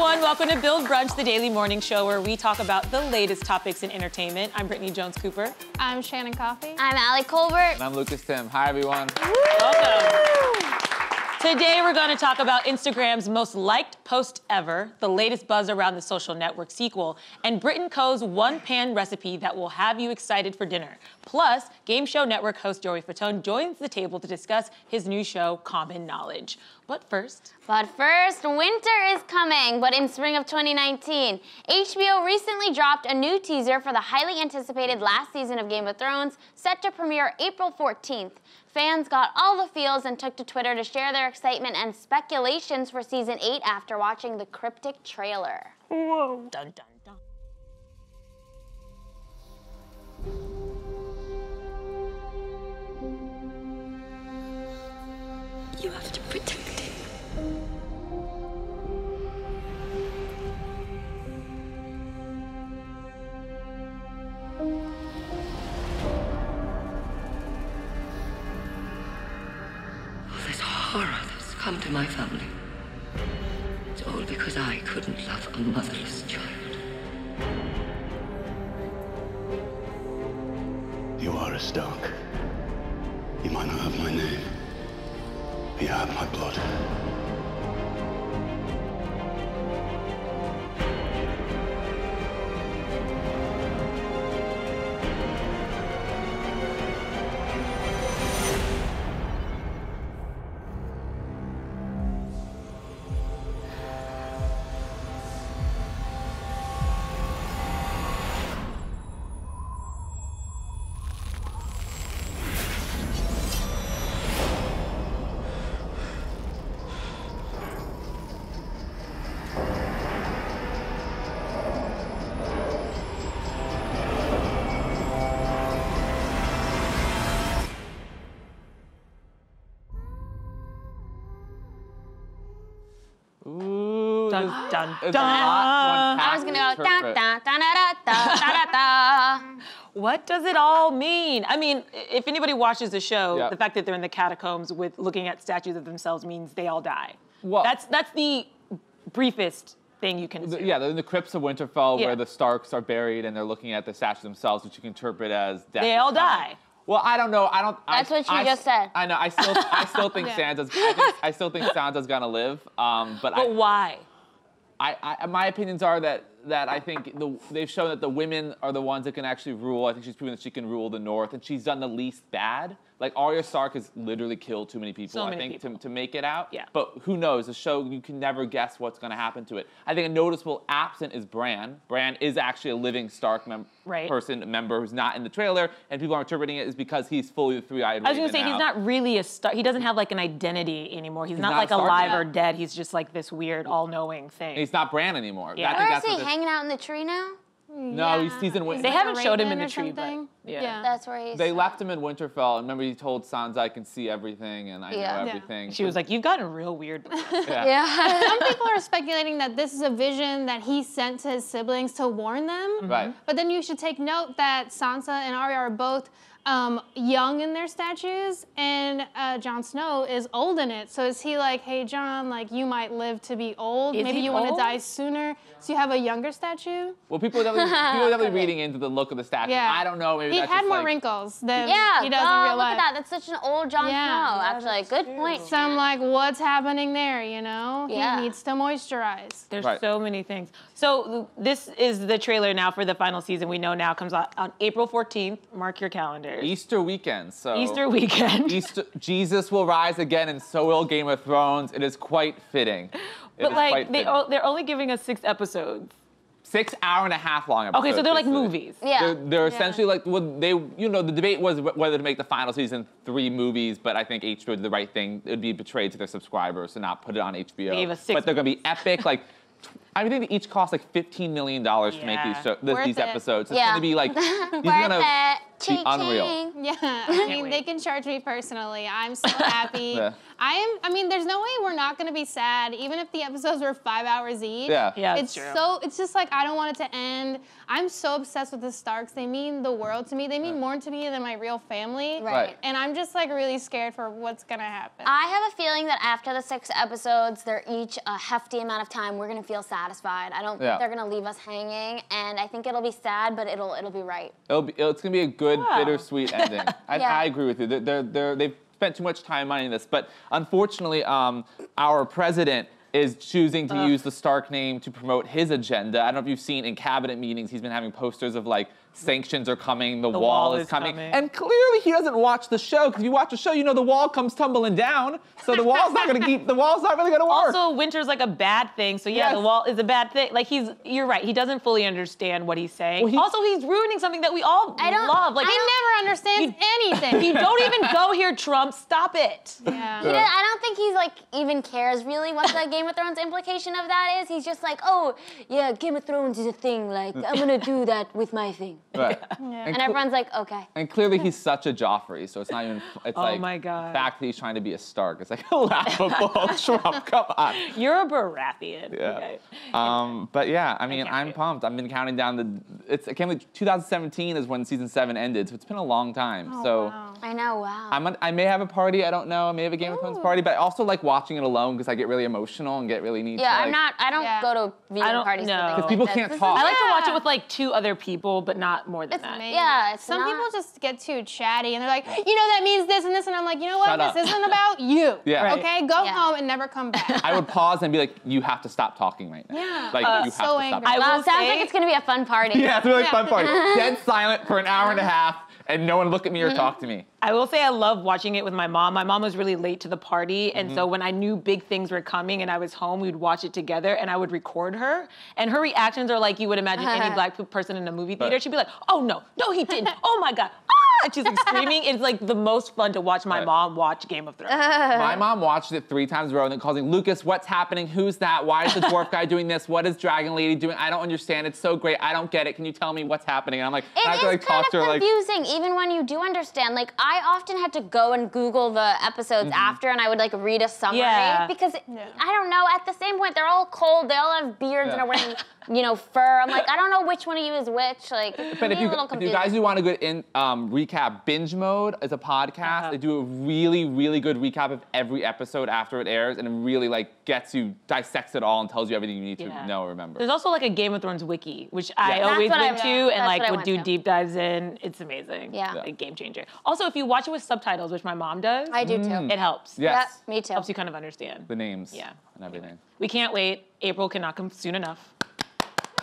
everyone. Welcome to Build Brunch, the daily morning show where we talk about the latest topics in entertainment. I'm Brittany Jones-Cooper. I'm Shannon Coffey. I'm Allie Colbert. And I'm Lucas Tim. Hi, everyone. Welcome. Today, we're going to talk about Instagram's most liked post ever, the latest buzz around the social network sequel, and Brit & Co.'s one-pan recipe that will have you excited for dinner. Plus, Game Show Network host Joey Fatone joins the table to discuss his new show, Common Knowledge. But first, winter is coming, but in spring of 2019. HBO recently dropped a new teaser for the highly anticipated last season of Game of Thrones, set to premiere April 14th. Fans got all the feels and took to Twitter to share their excitement and speculations for season 8 after watching the cryptic trailer. whoa, dun dun dun. You have to protect him. All this horror that's come to my family. It's all because I couldn't love a motherless child. You are a Stark. You might not have my name. You have my blood. Ooh, Dun, there's- dun, there's a dun. lot to I was gonna go interpret. da da da da da da da. What does it all mean? I mean, if anybody watches the show, Yeah. the fact that they're in the catacombs with looking at statues of themselves means they all die. Well- that's the briefest thing you can assume. Yeah, they're in the crypts of Winterfell Yeah. where the Starks are buried and they're looking at the statues themselves, which you can interpret as death. They is all coming. die. Well, I don't know. That's what you just said. I know. I still think Sansa's. I still think Sansa's gonna live. But why? My opinions are that I think they've shown that the women are the ones that can actually rule. I think she's proven that she can rule the North, and she's done the least bad. Like, Arya Stark has literally killed too many people, So I many think, people. to make it out. Yeah. But who knows? The show, you can never guess what's going to happen to it. I think a noticeable absent is Bran. Bran is actually a living Stark member who's not in the trailer, and people are interpreting it as because he's fully the three-eyed I was gonna say, raven he's now. not really a Stark. He doesn't have like an identity anymore. He's not not like a Stark alive now. or dead. He's just like this weird, all-knowing thing. He's not Bran anymore. Yeah. I Or think is that's he what hanging out in the tree now? No, he's in Winterfell. They haven't showed him in raven the or tree, but something? yeah. That's where he's. They left him in Winterfell. And remember, he told Sansa, "I can see everything, and I Yeah. know Yeah. everything." She was like, "You've gotten real weird." Yeah. Some people are speculating that this is a vision that he sent to his siblings to warn them. Right. But then you should take note that Sansa and Arya are both young in their statues, and Jon Snow is old in it. So is he like, hey, Jon, like, you might live to be old. Is Maybe he you want to old? die sooner. So you have a younger statue? Well, people are definitely reading into the look of the statue. Yeah. I don't know. Maybe He that's had just more like, wrinkles than Yeah, he does in oh, real look life. at that. That's such an old Jon Yeah. Snow, Yeah, actually. Good point. So I'm like, what's happening there, you know? Yeah. He needs to moisturize. There's Right. so many things. So this is the trailer now for the final season. We know now comes out on April 14th. Mark your calendars. Easter weekend. So Easter weekend. Jesus will rise again, and so will Game of Thrones. It is quite fitting. It But is like quite they're fitting. only giving us 6 episodes. 6 hour-and-a-half long episodes. Okay, so they're like basically. movies. Yeah. They're essentially like, well, the debate was whether to make the final season 3 movies, but I think HBO did the right thing. It would be betrayed to their subscribers to not put it on HBO. They gave us 6 but they're gonna be epic. Like, I think they each cost like $15 million to make Yeah. Worth these it. episodes. It's Yeah. gonna be like, these are Worth gonna it. be Ching, unreal. ching. Yeah, I mean, wait. they can charge me personally. I'm so happy. Yeah. I mean, there's no way we're not gonna be sad, even if the episodes were 5 hours each. Yeah. Yeah, It's just like, I don't want it to end. I'm so obsessed with the Starks. They mean the world to me. They mean more to me than my real family. Right. And I'm just like really scared for what's gonna happen. I have a feeling that after the 6 episodes, they're each a hefty amount of time. We're gonna feel satisfied. I don't think they're gonna leave us hanging, and I think it'll be sad, but it'll be right. It's gonna be a good, bittersweet ending. I agree with you. They've spent too much time on this, but unfortunately, our president is choosing to use the Stark name to promote his agenda. I don't know if you've seen in cabinet meetings, he's been having posters of like, sanctions are coming, the wall is coming. And clearly he doesn't watch the show, because if you watch the show, you know the wall comes tumbling down, so the wall's not really gonna work. Also, winter's like a bad thing, so yeah, the wall is a bad thing. Like you're right, he doesn't fully understand what he's saying. Well, also, he's ruining something that we all love. Like, he never understands anything. You don't even go here, Trump, stop it. Yeah. I don't think he's like even cares really what the Game of Thrones implication of that is. He's just like, oh, yeah, Game of Thrones is a thing, like, I'm gonna do that with my thing. Right. And everyone's like, okay. And clearly he's such a Joffrey, so it's not even, it's like, my God. the fact that he's trying to be a Stark, it's like laughable. Trump, come on. You're a Baratheon. Yeah. Okay. But yeah, I mean, I'm pumped. I've been counting down I can't believe 2017 is when season 7 ended, so it's been a long time. Wow. I know, wow. I may have a party, I don't know, I may have a Game of Thrones party, but I also like watching it alone because I get really emotional and get really neat. Yeah, I don't go to viewing parties. Because people can't talk. I like to watch it with like 2 other people, but not more than that. Yeah, some people just get too chatty and they're like, you know, that means this and this, and I'm like, you know what? This isn't about you. Yeah. Okay, go home and never come back. I would pause and be like, you have to stop talking right now. Yeah. Like, you have to stop. Sounds like it's gonna be a fun party. Yeah, it's a really fun party. Dead silent for an hour and a half, and no one look at me or talk to me. I will say I love watching it with my mom. My mom was really late to the party, and so when I knew big things were coming and I was home, we'd watch it together, and I would record her. And her reactions are like you would imagine any black person in a movie theater. She'd be like, oh no, he didn't. Oh my God. And she's like screaming. It's like the most fun to watch my mom watch Game of Thrones. My mom watched it 3 times in a row and then calls me, Lucas, what's happening? Who's that? Why is the dwarf guy doing this? What is Dragon Lady doing? I don't understand. It's so great. I don't get it. Can you tell me what's happening? And I'm like, I have to like talk to her like. It is kind of confusing, even when you do understand. Like, I often had to go and Google the episodes after, and I would like read a summary because I don't know. At the same point, they're all cold. They all have beards and are wearing, fur. I'm like, I don't know which one of you is which. Like, but if you guys do want to go in recap, Binge Mode is a podcast. They do a really, really good recap of every episode after it airs, and it really like dissects it all and tells you everything you need to know or remember. There's also like a Game of Thrones wiki, which I always went to and like would do deep dives in. It's amazing. Yeah. Like game changer. Also, if you watch it with subtitles, which my mom does. I do too. It helps. Yes. Yep, me too. Helps you kind of understand. The names. Yeah. And everything. We can't wait. April cannot come soon enough.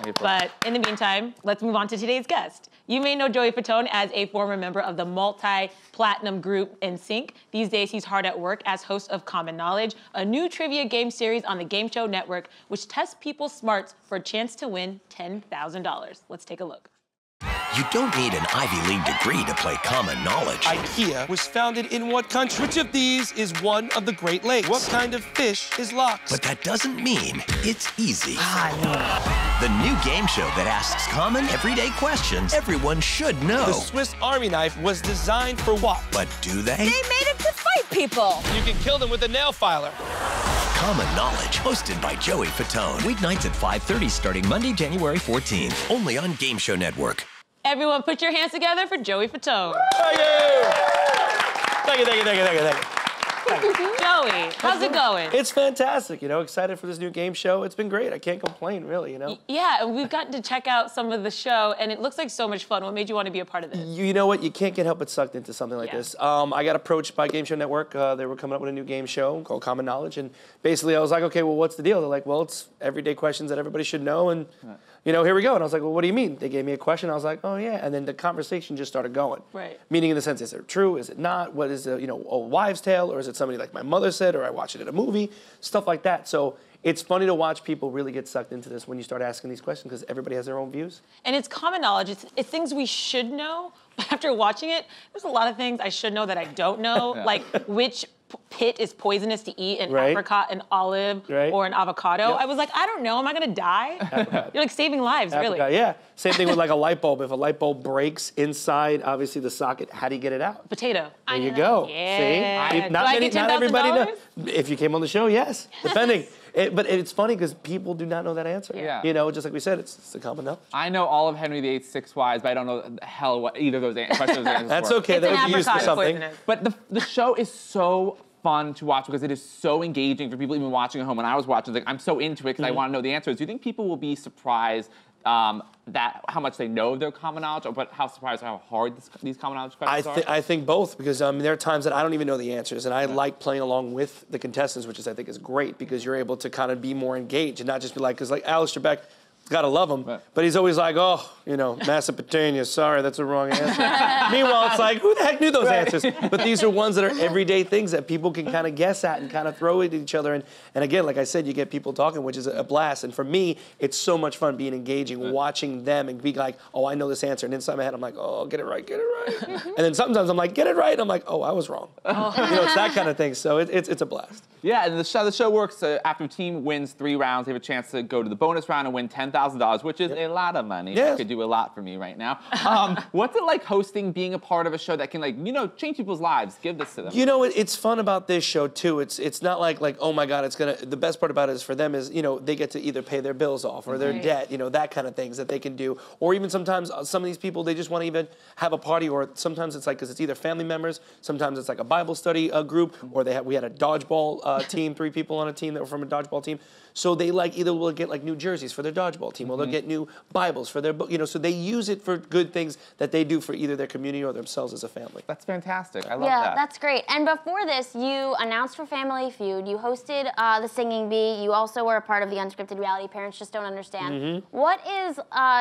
April. But in the meantime, let's move on to today's guest. You may know Joey Fatone as a former member of the multi-platinum group NSYNC. These days, he's hard at work as host of Common Knowledge, a new trivia game series on the Game Show Network, which tests people's smarts for a chance to win $10,000. Let's take a look. You don't need an Ivy League degree to play Common Knowledge. IKEA was founded in what country? Which of these is one of the Great Lakes? What kind of fish is lox? But that doesn't mean it's easy. The new game show that asks common, everyday questions everyone should know. The Swiss Army knife was designed for what? But do they? They made it to fight people. You can kill them with a nail filer. Common Knowledge, hosted by Joey Fatone. Weeknights at 5:30 starting Monday, January 14th. Only on Game Show Network. Everyone put your hands together for Joey Fatone. Thank you. Thank you, thank you, thank you, thank you, thank you. Joey, how's it going? It's fantastic, excited for this new game show. It's been great. I can't complain, really, Yeah, and we've gotten to check out some of the show, and it looks like so much fun. What made you want to be a part of this? You know what? You can't get help but sucked into something like this. I got approached by Game Show Network. They were coming up with a new game show called Common Knowledge, and basically I was like, okay, well, what's the deal? They're like, well, it's everyday questions that everybody should know, and here we go. And I was like, well, what do you mean? They gave me a question. I was like, oh, yeah. And then the conversation just started going. Right. Meaning in the sense, is it true? Is it not? What is a wives' tale? Or is it somebody like my mother said? Or I watched it in a movie? Stuff like that. So it's funny to watch people really get sucked into this when you start asking these questions because everybody has their own views. And it's common knowledge. It's things we should know. But after watching it, there's a lot of things I should know that I don't know. Like which pit is poisonous to eat, an apricot, an olive, or an avocado. I was like, I don't know, am I gonna die? You're like saving lives, really. Yeah, same thing with like a light bulb. If a light bulb breaks inside, obviously the socket, how do you get it out? Potato. There you go. Yeah. See? Not everybody knows. If you came on the show, yes. Depending. But it's funny because people do not know that answer. Yeah. You know, just like we said, it's a common knowledge. I know all of Henry VIII's 6 wives, but I don't know the hell what either of those questions answers That's were. okay. That would be used for something. But the show is so fun to watch because it is so engaging for people even watching at home. When I was watching, like I'm so into it because I want to know the answers. Do you think people will be surprised that how much they know of their common knowledge, but how surprised how hard these common knowledge questions are? I think both, because there are times that I don't even know the answers, and I like playing along with the contestants, which I think is great, because you're able to kind of be more engaged and not just be like, because like Alex Trebek, gotta love him, but he's always like, oh, you know, Mesopotamia, sorry, that's a wrong answer. Meanwhile, it's like, who the heck knew those answers? But these are ones that are everyday things that people can kind of guess at and kind of throw at each other. And again, like I said, you get people talking, which is a blast. And for me, it's so much fun being engaging, watching them and being like, oh, I know this answer. And inside my head, I'm like, oh, get it right, get it right. And then sometimes I'm like, get it right. And I'm like, oh, I was wrong. You know, it's that kind of thing. So it's a blast. Yeah, and the show works after a team wins 3 rounds, they have a chance to go to the bonus round and win $10,000, which is a lot of money. Yeah. That could do a lot for me right now. What's it like hosting, being a part of a show that can, like, you know, change people's lives? Give this to them. You know, it's fun about this show too. It's not like oh my God, it's gonna. The best part about it is for them is, you know, they get to either pay their bills off or their debt, you know, that kind of things that they can do. Or even sometimes some of these people, they just want to even have a party, or sometimes it's like, because it's either family members, sometimes it's like a Bible study group, or we had a dodgeball team, 3 people on a team that were from a dodgeball team. So they like either will get like new jerseys for their dodgeball team, or they'll get new Bibles for their book, you know, so they use it for good things that they do for either their community or themselves as a family. That's fantastic. I love that. Yeah, that's great. And before this, you announced for Family Feud, you hosted the Singing Bee, you also were a part of the unscripted reality Parents Just Don't Understand. What is,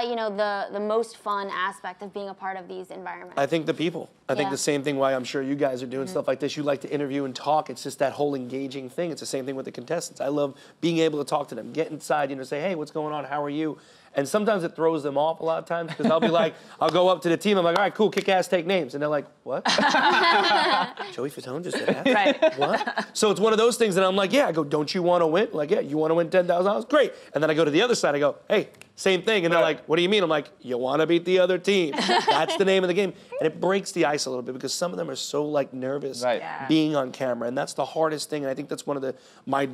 you know, the most fun aspect of being a part of these environments? I think the people. I think the same thing why I'm sure you guys are doing stuff like this. You like to interview and talk. It's just that whole engaging thing. It's the same thing with the contestants. I love being able to talk to them, get inside, you know, say, hey, what's going on? How are you? And sometimes it throws them off a lot of times, because I'll be like, I'll go up to the team, I'm like, all right, cool, kick ass, take names. And they're like, what? Joey Fatone just did that? Right. What? So it's one of those things that I'm like, yeah, I go, don't you want to win? Like, yeah, you want to win $10,000? Great. And then I go to the other side, I go, hey, same thing. And they're like, what do you mean? I'm like, you want to beat the other team. That's the name of the game. And it breaks the ice a little bit, because some of them are so like nervous being on camera. And that's the hardest thing. And I think that's one of my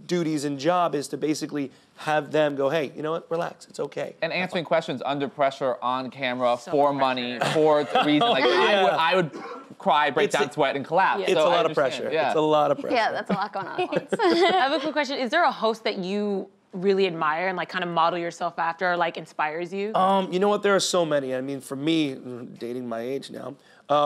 duties and job is to basically have them go, hey, you know what, relax, it's okay. And answering questions under pressure, on camera, for money, for a reason. Like, I would cry, break down, sweat, and collapse. It's a lot of pressure. Yeah. It's a lot of pressure. Yeah, that's a lot going on at once. I have a quick question. Is there a host that you really admire and like kind of model yourself after, or like inspires you? You know what, there are so many. I mean, for me, dating my age now,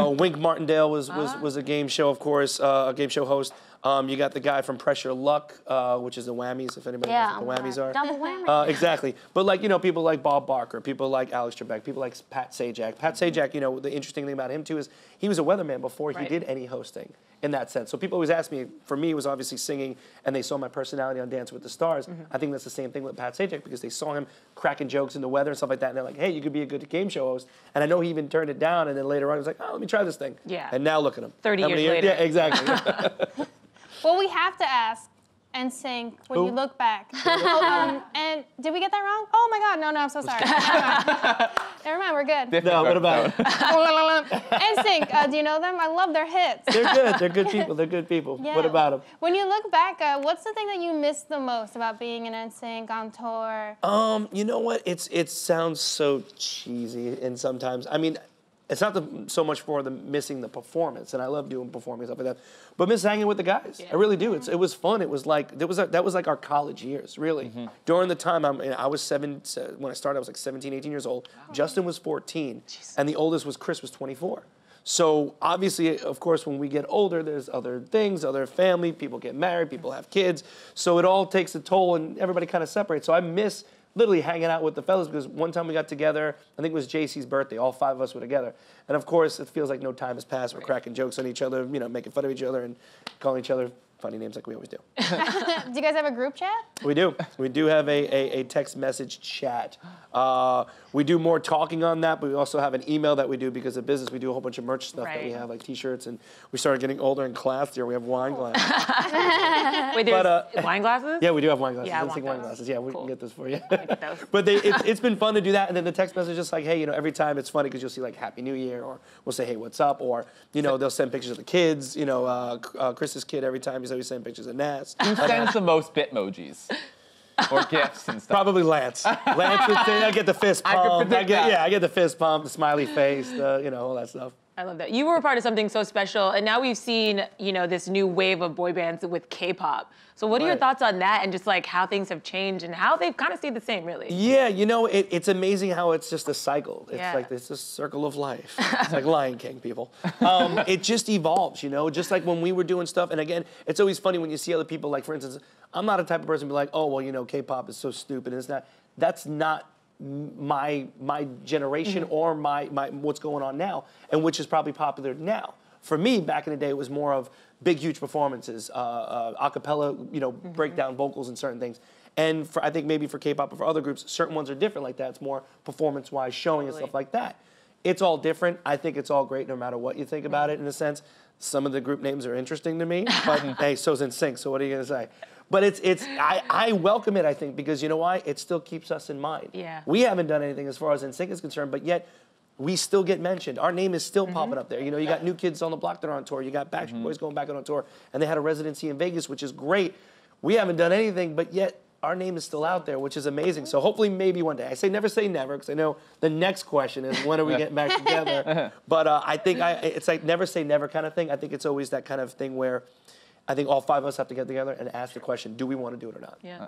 Wink Martindale was a game show, of course, a game show host. You got the guy from Pressure Luck, which is the Whammies, if anybody knows what the Whammies are. Double whammy. Exactly. But like, you know, people like Bob Barker, people like Alex Trebek, people like Pat Sajak. Pat Sajak, you know, the interesting thing about him too is he was a weatherman before he did any hosting in that sense. So people always ask me, for me, it was obviously singing, and they saw my personality on Dancing with the Stars. I think that's the same thing with Pat Sajak, because they saw him cracking jokes in the weather and stuff like that, and they're like, hey, you could be a good game show host. And I know he even turned it down, and then later on he was like, oh, let me try this thing. Yeah. And now look at him. 30 years later. Yeah, exactly. Well, we have to ask NSYNC when you look back. And did we get that wrong? Oh my God, no, I'm so sorry. Never mind, we're good. No, what about it? NSYNC, do you know them? I love their hits. They're good. They're good people. They're good people. Yeah. What about them? When you look back, what's the thing that you miss the most about being in NSYNC on tour? You know what? It sounds so cheesy, and sometimes, I mean, it's not so much for missing the performance, and I love doing performing stuff like that, but miss hanging with the guys. I really do. It was fun. It was like that was like our college years, really. During the time I was when I started, I was like 17, 18 years old. Justin was 14, and the oldest was Chris, was 24. So obviously, of course, when we get older, there's other things, other family, people get married, people have kids, so it all takes a toll, and everybody kind of separates. So I miss literally hanging out with the fellas, because one time we got together, I think it was JC's birthday, all 5 of us were together. And of course, it feels like no time has passed. We're cracking jokes on each other, you know, making fun of each other and calling each other funny names like we always do. Do you guys have a group chat? We do. We do have a text message chat. We do more talking on that, but we also have an email that we do because of business. We do a whole bunch of merch stuff that we have, like T-shirts, and we started getting older and classier. We have wine glasses. Wait, there's wine glasses? Yeah, we do have wine glasses. Yeah, I Let's take want wine those. glasses. Yeah, we can get those for you. Get those. But it's been fun to do that, and then the text message is just like, hey, you know, every time it's funny because you'll see like Happy New Year, or we'll say, hey, what's up, or you know, they'll send pictures of the kids. You know, Chris's kid every time he's always sending pictures of Nas. Who sends the most Bitmojis? Or gifts and stuff? Probably Lance. Lance would say, I get the fist pump. I get the fist pump, the smiley face, you know, all that stuff. I love that. You were a part of something so special, and now we've seen, you know, this new wave of boy bands with K-pop. So what are your thoughts on that, and just like how things have changed and how they've kind of stayed the same, really? Yeah, you know, it's amazing how it's just a cycle. It's like it's a circle of life. It's like Lion King, people. It just evolves, you know, just like when we were doing stuff. And again, it's always funny when you see other people, like for instance, I'm not a type of person to be like, oh, well, you know, K-pop is so stupid. It's not. That's not my generation or my what's going on now, and which is probably popular now. For me, back in the day, it was more of big, huge performances, a cappella, you know, breakdown vocals and certain things. And I think maybe for K-pop or for other groups, certain ones are different like that. It's more performance-wise, showing and stuff like that. It's all different. I think it's all great no matter what you think about it in a sense. Some of the group names are interesting to me, but hey, so's NSYNC, so what are you gonna say? But I welcome it, I think, because you know why? It still keeps us in mind. Yeah. We haven't done anything as far as NSYNC is concerned, but yet we still get mentioned. Our name is still popping up there. You know, you got New Kids on the Block that are on tour. You got Backstreet Boys going back on tour, and they had a residency in Vegas, which is great. We haven't done anything, but yet our name is still out there, which is amazing. So hopefully maybe one day. I say never because I know the next question is when are we getting back together? But I think it's like never say never kind of thing. I think it's always that kind of thing where I think all five of us have to get together and ask the question, do we want to do it or not? Yeah.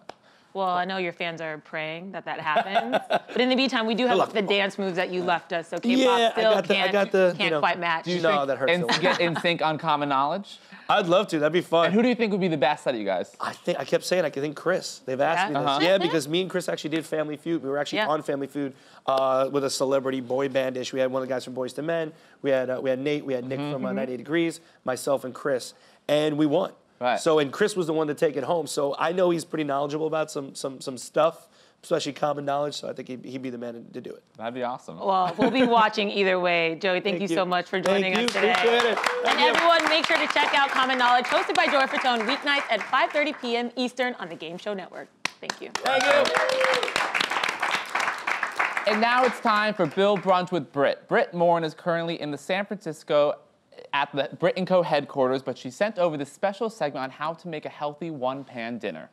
Well, I know your fans are praying that happens. But in the meantime, we do have the dance moves that you left us, so K-pop still can't quite match. Do you think that hurts and get in sync on Common Knowledge? I'd love to. That'd be fun. And who do you think would be the best out of you guys? I kept saying I think Chris. They've asked me this. Yeah, because me and Chris actually did Family Feud. We were actually on Family Feud with a celebrity boy band-ish. We had one of the guys from Boys to Men. We had Nate. We had Nick from 98 Degrees. Myself and Chris, and we won. Right. So, and Chris was the one to take it home. So I know he's pretty knowledgeable about some stuff, especially Common Knowledge. So I think he'd be the man to do it. That'd be awesome. Well, we'll be watching either way. Joey, thank you so much for joining us today. Appreciate it. And everyone, make sure to check out Common Knowledge, hosted by Joey Fatone, weeknights at 5:30 p.m. Eastern on the Game Show Network. Thank you. Thank you. And now it's time for Bill Brunch with Britt. Britt Morin is currently in the San Francisco at the Brit & Co. headquarters, but she sent over this special segment on how to make a healthy one-pan dinner.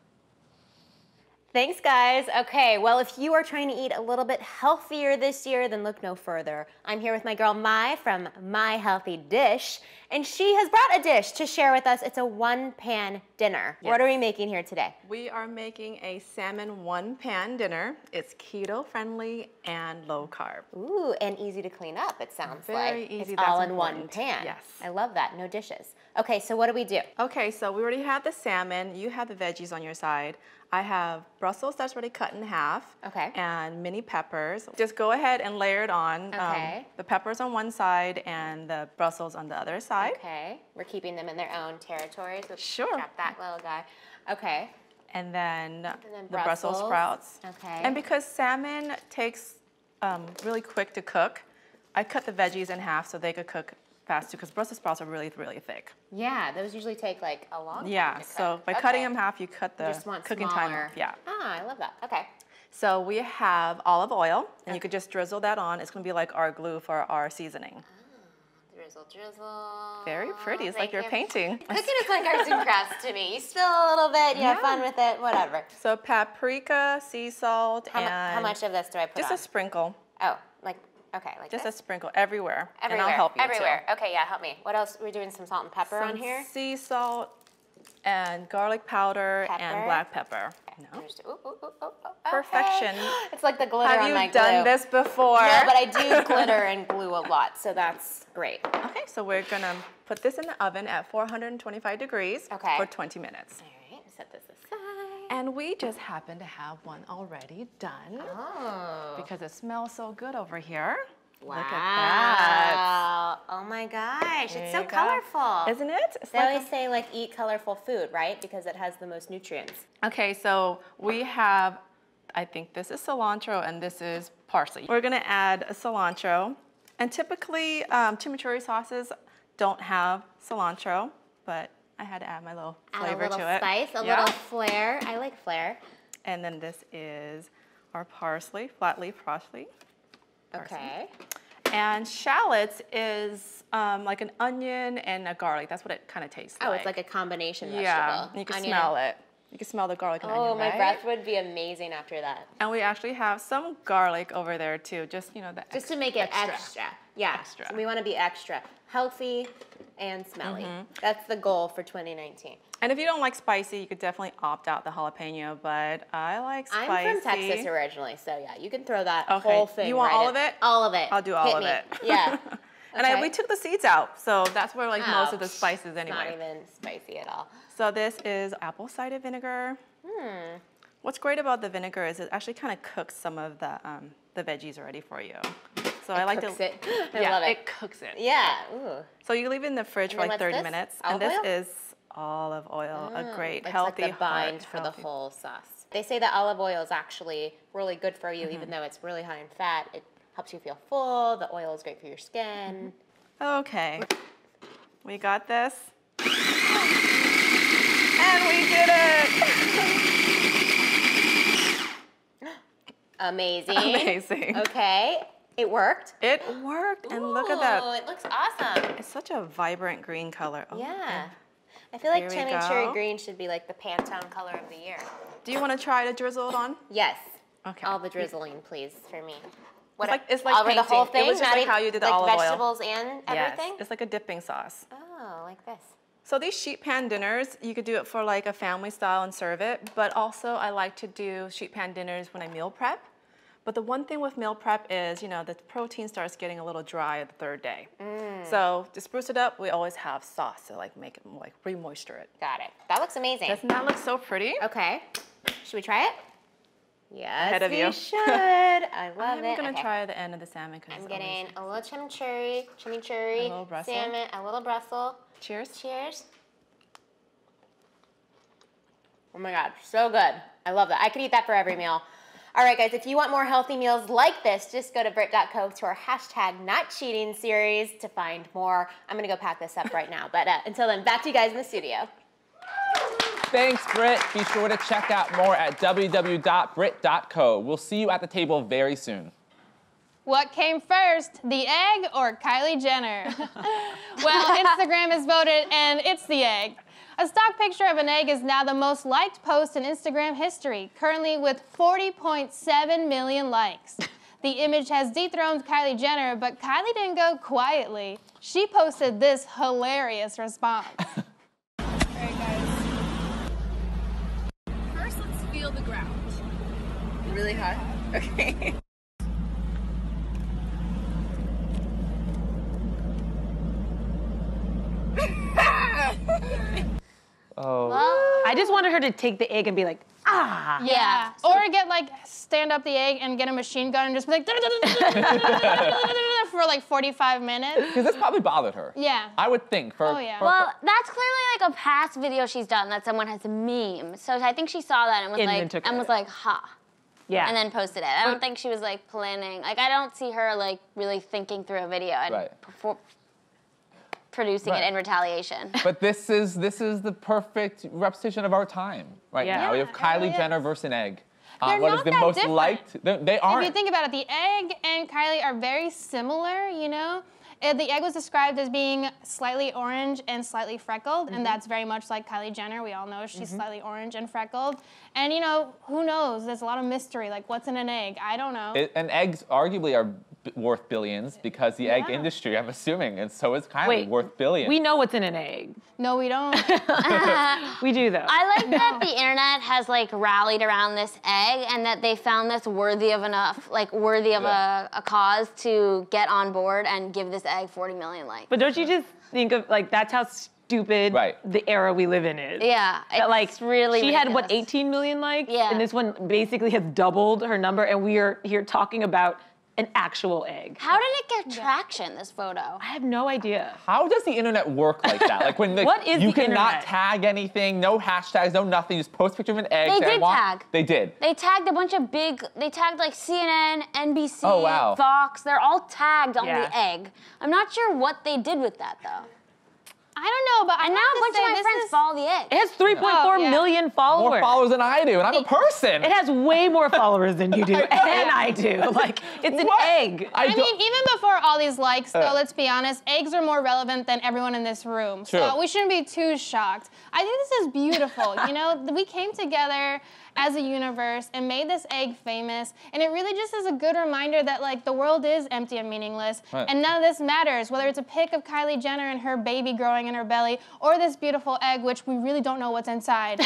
Thanks, guys. Okay, well, if you are trying to eat a little bit healthier this year, then look no further. I'm here with my girl Mai from My Healthy Dish, and she has brought a dish to share with us. It's a one-pan dinner. Yes. What are we making here today? We are making a salmon one-pan dinner. It's keto-friendly and low-carb. Ooh, and easy to clean up, it sounds like. Very easy. It's all in one pan. Yes. I love that. No dishes. Okay, so what do we do? Okay, so we already have the salmon. You have the veggies on your side. I have Brussels that's already cut in half. Okay. And mini peppers. Just go ahead and layer it on. Okay. The peppers on one side and the Brussels on the other side. Okay. We're keeping them in their own territories. Sure. Chop that little guy. Okay. And then the Brussels sprouts. Okay. And because salmon takes really quick to cook, I cut the veggies in half so they could cook fast too, because Brussels sprouts are really, really thick. Yeah, those usually take like a long time to cook. So by cutting them in half, you cut the cooking smaller. time. Yeah. Ah, I love that. Okay. So we have olive oil, and you could just drizzle that on. It's going to be like our glue for our seasoning. Drizzle, drizzle. Very pretty. It's like you're painting. Cooking is like arts and crafts to me. You spill a little bit, you have fun with it, whatever. So paprika, sea salt, and how much of this do I put on? Just a sprinkle. Oh, like, okay, like just this? a sprinkle everywhere. Everywhere. And I'll help you everywhere. too. Okay, yeah, help me. What else? We're doing some salt and pepper some on here? Sea salt and garlic powder and black pepper. No. Perfection. It's like the glitter on my glue. Have you done this before? No, but I do glitter and glue a lot, so that's great. Okay, so we're gonna put this in the oven at 425 degrees for 20 minutes. All right, set this aside. And we just happen to have one already done. Oh. Because it smells so good over here. Wow. Look at that. Oh my gosh, There it's so you go. colorful. Isn't it? They always say like eat colorful food, right? Because it has the most nutrients. Okay, so we have, I think this is cilantro and this is parsley. We're gonna add a cilantro. And typically, chimichurri sauces don't have cilantro, but I had to add my little flavor to it. A little spice, a little flair. I like flair. And then this is our parsley, flat leaf parsley. Okay. And shallots is like an onion and a garlic. That's what it kind of tastes like. Oh, it's like a combination vegetable. Yeah, you can smell it. You can smell the garlic and onion, Oh, my right? breath would be amazing after that. And we actually have some garlic over there too, just, just to make it extra. Yeah, extra. So we want to be extra. Healthy and smelly. That's the goal for 2019. And if you don't like spicy, you could definitely opt out the jalapeno, but I like spicy. I'm from Texas originally, so yeah, you can throw that whole thing. You want all of it? All of it. I'll do all of it. Yeah. And we took the seeds out, so that's where like most of the spices anyway. It's not even spicy at all. So this is apple cider vinegar. What's great about the vinegar is it actually kind of cooks some of the veggies already for you. So I like to. It. I love it. It cooks it. Yeah. Ooh. So you leave it in the fridge for like 30 minutes, and this is olive oil, a great healthy like the bind for the whole sauce. They say that olive oil is actually really good for you, even though it's really high in fat. It helps you feel full. The oil is great for your skin. Okay, we got this, and we did it. Amazing. Amazing. Okay. It worked. It worked, and look at that. Oh, it looks awesome. It's such a vibrant green color. Oh, yeah. I feel like Here we chimichurri go. green should be like the Pantone color of the year. Do you want to try to drizzle it on? Yes. Okay. All the drizzling, please, for me. It's like over the whole painting. thing? It was just like how you did the olive oil. Vegetables and everything? Yes, it's like a dipping sauce. Oh, like this. So these sheet pan dinners, you could do it for like a family style and serve it, but also I like to do sheet pan dinners when I meal prep. But the one thing with meal prep is, the protein starts getting a little dry the third day. So to spruce it up, we always have sauce to like make it like re-moisture it. Got it. That looks amazing. Doesn't that look so pretty? Okay. Should we try it? Yes, Ahead of we you. should. I love it. I'm gonna try the end of the salmon because I'm getting a little chimichurri, a little Brussels. salmon, a little Brussels. Cheers. Cheers. Oh my God, so good. I love that. I could eat that for every meal. All right, guys, if you want more healthy meals like this, just go to Brit.co to our #NotCheating series to find more. I'm gonna go pack this up right now. But until then, back to you guys in the studio. Thanks, Britt. Be sure to check out more at www.brit.co. We'll see you at the table very soon. What came first, the egg or Kylie Jenner? Well, Instagram has voted, and it's the egg. A stock picture of an egg is now the most liked post in Instagram history, currently with 40.7 million likes. The image has dethroned Kylie Jenner, but Kylie didn't go quietly. She posted this hilarious response. All right, guys. First, let's feel the ground. Really hot? Okay. Oh. Well, I just wanted her to take the egg and be like, ah. Yeah. Or stand up the egg and get a machine gun and just be like, for like 45 minutes. Because this probably bothered her. Yeah. I would think. Well, that's clearly like a past video she's done that someone has memed. So I think she saw that and was like, ha. Yeah. And then posted it. I don't think she was like planning. Like, I don't see her like really thinking through a video and producing it in retaliation. But this is the perfect representation of our time right now. We have Kylie Jenner versus an egg. What is the most different. liked? They aren't. If you think about it, the egg and Kylie are very similar, The egg was described as being slightly orange and slightly freckled, and that's very much like Kylie Jenner. We all know she's slightly orange and freckled. And, who knows? There's a lot of mystery, like what's in an egg? I don't know. And eggs arguably are worth billions because the egg industry, I'm assuming, and so is Kylie, worth billions. We know what's in an egg. No, we don't. We do, though. I like that the internet has like rallied around this egg and that they found this worthy of a cause to get on board and give this egg 40 million likes. But don't you just think of, that's how stupid the era we live in is? Yeah, it's really She ridiculous. had, 18 million likes? Yeah. And this one basically has doubled her number, and we are here talking about an actual egg. How did it get traction, this photo? I have no idea. How does the internet work like that? Like when What is you the cannot internet? tag anything, no hashtags, no nothing, just post a picture of an egg. They say, I did want- tag. They did. They tagged a bunch of they tagged like CNN, NBC, Oh, wow. Fox. They're all tagged on Yeah. the egg. I'm not sure what they did with that though. I don't know, but And now a bunch of my friends follow the egg. It has 3.4 million followers. More followers than I do, and I'm a person. It has way more followers than you do, and I do. Like, it's an egg. I mean, even before all these likes, though, let's be honest, eggs are more relevant than everyone in this room. True. So we shouldn't be too shocked. I think this is beautiful. You know, we came together as a universe and made this egg famous, and it really just is a good reminder that like the world is empty and meaningless, Right. and none of this matters, whether it's a pic of Kylie Jenner and her baby growing in her belly, or this beautiful egg, which we really don't know what's inside.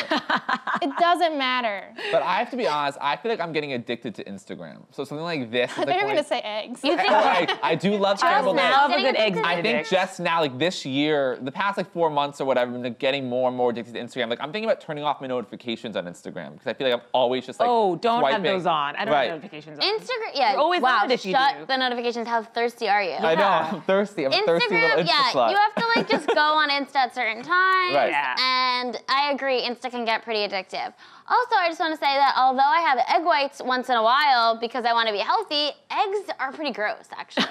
It doesn't matter. But I have to be honest, I feel like I'm getting addicted to Instagram. So something like this is I like thought you were when- gonna say eggs. You think I do love scrambled eggs. love a good egg. I think just now, like this year, the past like 4 months or whatever, I'm like, getting more and more addicted to Instagram. Like I'm thinking about turning off my notifications on Instagram because I feel like I'm always just like Oh, don't have swiping. those on. I don't Right. have notifications on. Instagram, yeah. You're always wow, on it if you shut do. the notifications. How thirsty are you? I know, I'm thirsty. I'm a thirsty little Instagram, Insta yeah, slut. you have to like just go on Insta at certain times. Right. Yeah. And I agree, Insta can get pretty addictive. Also, I just want to say that although I have egg whites once in a while because I want to be healthy, eggs are pretty gross, actually.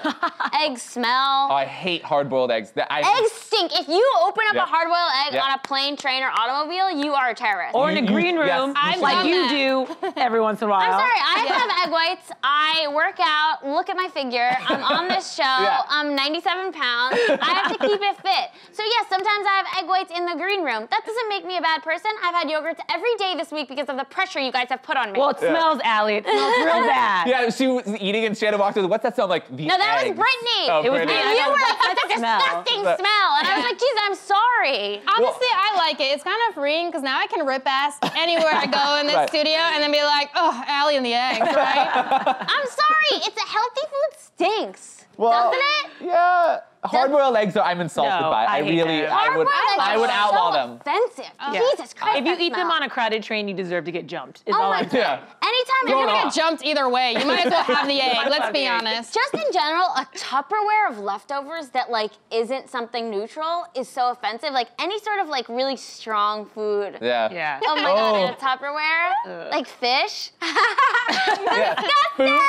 Eggs smell. Oh, I hate hard-boiled eggs. Eggs stink. If you open up Yep. a hard-boiled egg Yep. on a plane, train, or automobile, you are a terrorist. Or in a green room, yes, I've like done you that. do every once in a while. I'm sorry, I have egg whites. I work out, look at my figure. I'm on this show. Yeah. I'm 97 pounds. I have to keep it fit. So yes, sometimes I have egg whites in the green room. That doesn't make me a bad person. I've had yogurts every day this week because of the pressure you guys have put on me. Well, it smells, Allie. It smells real bad. Yeah, she was eating and she had to walk through. What's that smell like? The no, that eggs. was Brittany. Oh, It was Brittany. me. And you were like, What's that's a that smell? disgusting smell. And I was like, geez, I'm sorry. Honestly, I like it. It's kind of freeing because now I can rip ass anywhere I go in this Right. studio and then be like, oh, Allie and the eggs, right? I'm sorry. It's a healthy food stinks. Well, doesn't it? Yeah. Hard-boiled eggs, though, I'm insulted No, by. I I hate really, them. I would Hard-boiled eggs are outlaw so them. offensive. Yeah. Jesus Christ, If you that eat them smell. on a crowded train, you deserve to get jumped. Is Oh all my I'm God. saying. Yeah. Anytime You're you're gonna get jumped either way. You might as well have the egg. Let's be honest. Just in general, a Tupperware of leftovers that like isn't something neutral is so offensive. Like any sort of like really strong food. Yeah. Yeah. Oh my God, in a Tupperware, like fish. Yeah. Food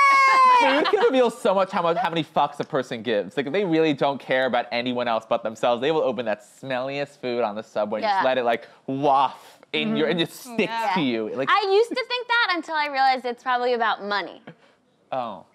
can reveal so much how many fucks a person gives. Like if they really don't care about anyone else but themselves, they will open that smelliest food on the subway and Yeah. just let it like waft in your and it sticks to you. Like I used to think that until I realized it's probably about money. oh.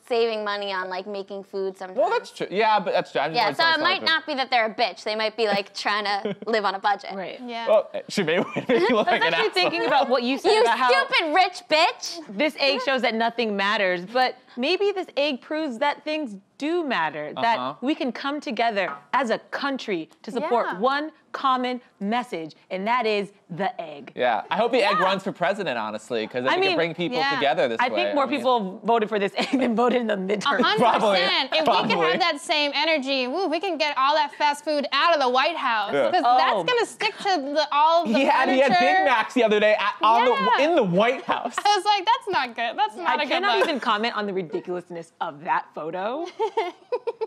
Saving money on like making food sometimes. Well, that's true. Yeah, but that's true. I'm just Yeah, like, so it someone's might telling not be that they're a bitch. They might be like trying to live on a budget. Right. Yeah. Well, she may make me look like I was an actually asshole. thinking about what you said You about how stupid rich bitch. this egg shows that nothing matters, but maybe this egg proves that things do matter, that we can come together as a country to support Yeah. one common message, and that is the egg. Yeah, I hope the egg runs for president, honestly, because it can bring people together this way. I think more people voted for this egg than voted in the midterm. 100%. If we can have that same energy, woo, we can get all that fast food out of the White House Yeah. because that's gonna stick to all the He had furniture. Big Macs the other day in the White House. I was like, that's not good. That's not a I good cannot look. even comment on the ridiculously of that photo.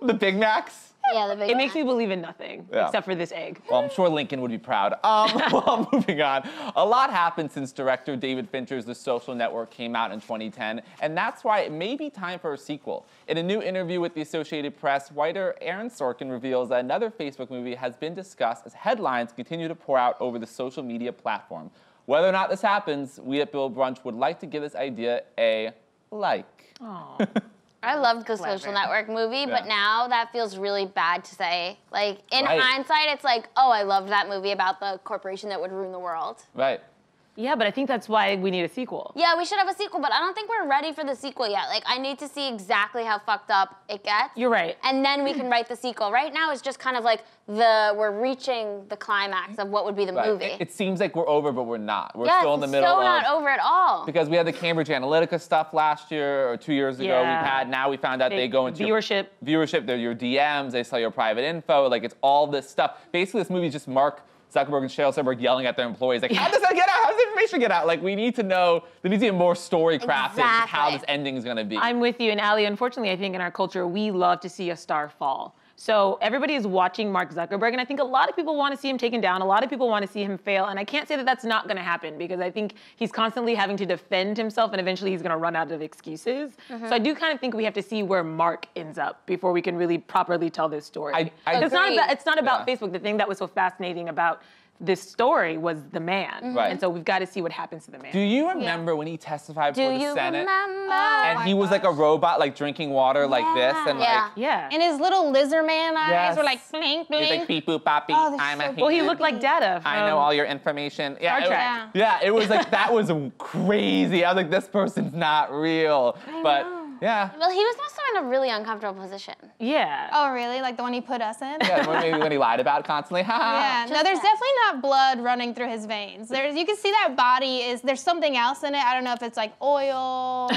The Big Macs? Yeah, the big It makes me believe in nothing Yeah. except for this egg. Well, I'm sure Lincoln would be proud. Well, moving on. A lot happened since director David Fincher's The Social Network came out in 2010, and that's why it may be time for a sequel. In a new interview with the Associated Press, writer Aaron Sorkin reveals that another Facebook movie has been discussed as headlines continue to pour out over the social media platform. Whether or not this happens, we at Bill Brunch would like to give this idea a like. I loved the Social Network movie, but now that feels really bad to say. Like, in hindsight, it's like, oh, I loved that movie about the corporation that would ruin the world. Right. Yeah, but I think that's why we need a sequel. Yeah, we should have a sequel, but I don't think we're ready for the sequel yet. Like, I need to see exactly how fucked up it gets. You're right. And then we can write the sequel. Right now, it's just kind of like we're reaching the climax of what would be the movie. It seems like we're over, but we're not. We're yeah, still in the middle so of... not over at all. Because we had the Cambridge Analytica stuff last year or 2 years ago. Now we found out they go into viewership. They're your DMs. They sell your private info. Like it's all this stuff. Basically, this movie is just Mark Zuckerberg and Sheryl Sandberg yelling at their employees, like, how does that get out? How does the information get out? Like, we need to know, there needs to be more story crafted how this ending is going to be. I'm with you. And Allie, unfortunately, I think in our culture, we love to see a star fall. So everybody is watching Mark Zuckerberg, and I think a lot of people want to see him taken down. A lot of people want to see him fail, and I can't say that that's not going to happen because I think he's constantly having to defend himself, and eventually he's going to run out of excuses. So I do kind of think we have to see where Mark ends up before we can really properly tell this story. It's not about Facebook. The thing that was so fascinating about this story was the man. And so we've got to see what happens to the man. Do you remember when he testified before the Senate? And he was like a robot, like drinking water like this, and and his little lizard man eyes were like blink, blink. He's like beep boop bop beep. Well, he looked like Data. I know all your information. Star Trek. It was like, that was crazy. I was like, this person's not real. But yeah. Well, he was also in a really uncomfortable position. Yeah. Oh, really? Like the one he put us in? Yeah, maybe when he lied about constantly. Yeah. No, there's definitely not blood running through his veins. You can see that there's something else in it. I don't know if it's like oil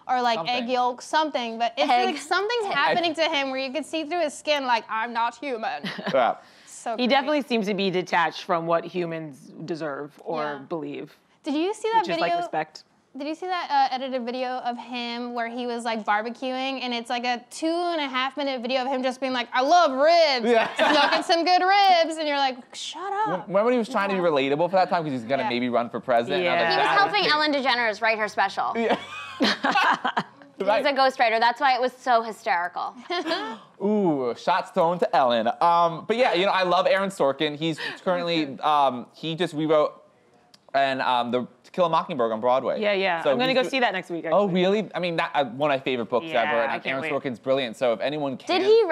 or like egg yolk, something, but it's like something's happening to him where you can see through his skin like, I'm not human. So he definitely seems to be detached from what humans deserve or believe. Did you see that video? Which is like respect. Did you see that edited video of him where he was like barbecuing, and it's like a 2.5 minute video of him just being like, I love ribs, smoking some good ribs, and you're like, shut up. Remember when he was trying to be relatable for that time because he's gonna maybe run for president? He was helping Ellen DeGeneres write her special. He was a ghostwriter. That's why it was so hysterical. Ooh, shots thrown to Ellen. But yeah, I love Aaron Sorkin. He's currently, he just rewrote the To Kill a Mockingbird on Broadway. Yeah. So I'm gonna go see that next week. Actually. Oh, really? I mean, that one of my favorite books ever, and Aaron Sorkin's brilliant. So if anyone can, did he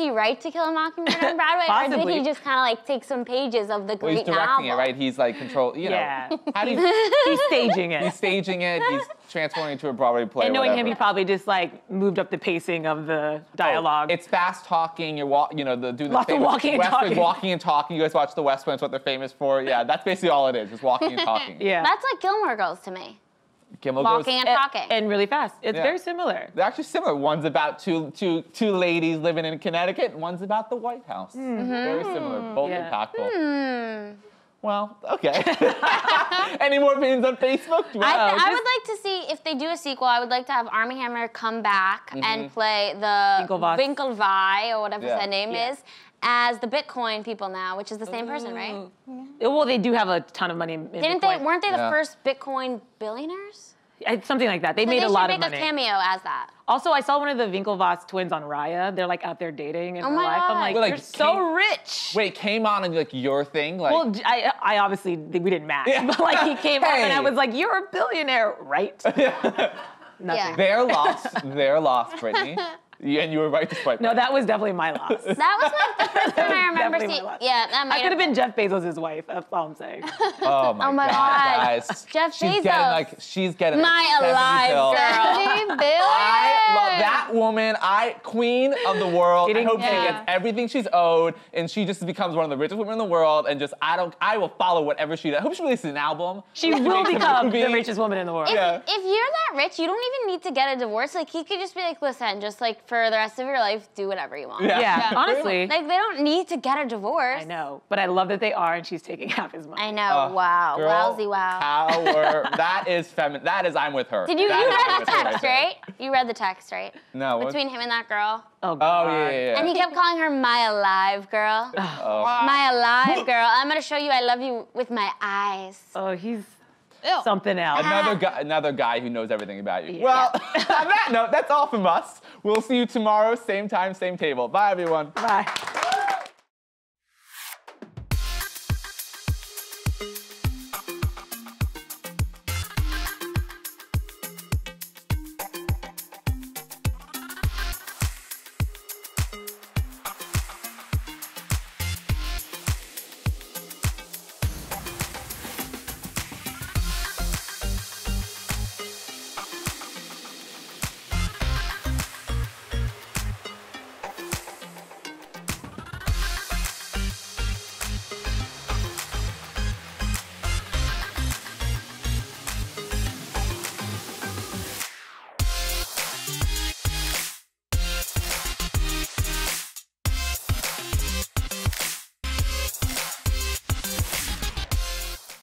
write To Kill a Mockingbird on Broadway, Possibly. or did he just kind of like take some pages of the great he's directing novel? it, right? He's like how do you? He's staging it. He's staging it. He's transforming into a Broadway play. And knowing him, he probably just like moved up the pacing of the dialogue. It's fast talking. You're doing the Lots of walking and talking. Walking and talking. You guys watch The West Wing. That's what they're famous for. Yeah, that's basically all it is. Just walking and talking. That's like Gilmore Girls to me. Walking and talking. And really fast. It's very similar. They're actually similar. One's about two ladies living in Connecticut, and one's about the White House. Very similar. Both impactful. Well, okay. Any more opinions on Facebook? I would like to see, if they do a sequel, I would like to have Armie Hammer come back and play the Winklevi, or whatever his name is, as the Bitcoin people now, which is the same person, right? Well, they do have a ton of money in Bitcoin. Weren't they the first Bitcoin billionaires? Something like that. They made a lot of money. They should make a cameo as that. Also, I saw one of the Winklevoss twins on Raya. They're like out there dating in real life. I'm like, Wait, you're so rich. Wait, came on and like your thing? Like, well, I obviously, we didn't match. But like he came up and I was like, you're a billionaire, right? Nothing. They're lost, Brittany. And you were right to swipe. No, that was definitely my loss. That was like the first time I remember seeing. Yeah, that might I could have been Jeff Bezos' wife. That's all I'm saying. Oh my God, guys. Jeff Bezos. She's getting my alive girl. I love that woman. Queen of the world. I hope she gets everything she's owed, and she just becomes one of the richest women in the world. And just I will follow whatever she does. I hope she releases an album. She will become the richest woman in the world. If you're that rich, you don't even need to get a divorce. Like he could just be like, listen, just like for the rest of your life, do whatever you want. Yeah, honestly. Like, they don't need to get a divorce. I know, but I love that they are, and she's taking half his money. I know, wow. Girl, Wowzy wow. Power. That is feminine. That is, I'm with her. You read the text, right? You read the text, right? No. Between him and that girl. Oh, God. Yeah. And he kept calling her my alive girl. My alive girl. I'm going to show you I love you with my eyes. Oh, he's something else. Another guy who knows everything about you. Yeah. Well, on that note, that's all from us. We'll see you tomorrow, same time, same table. Bye, everyone. Bye.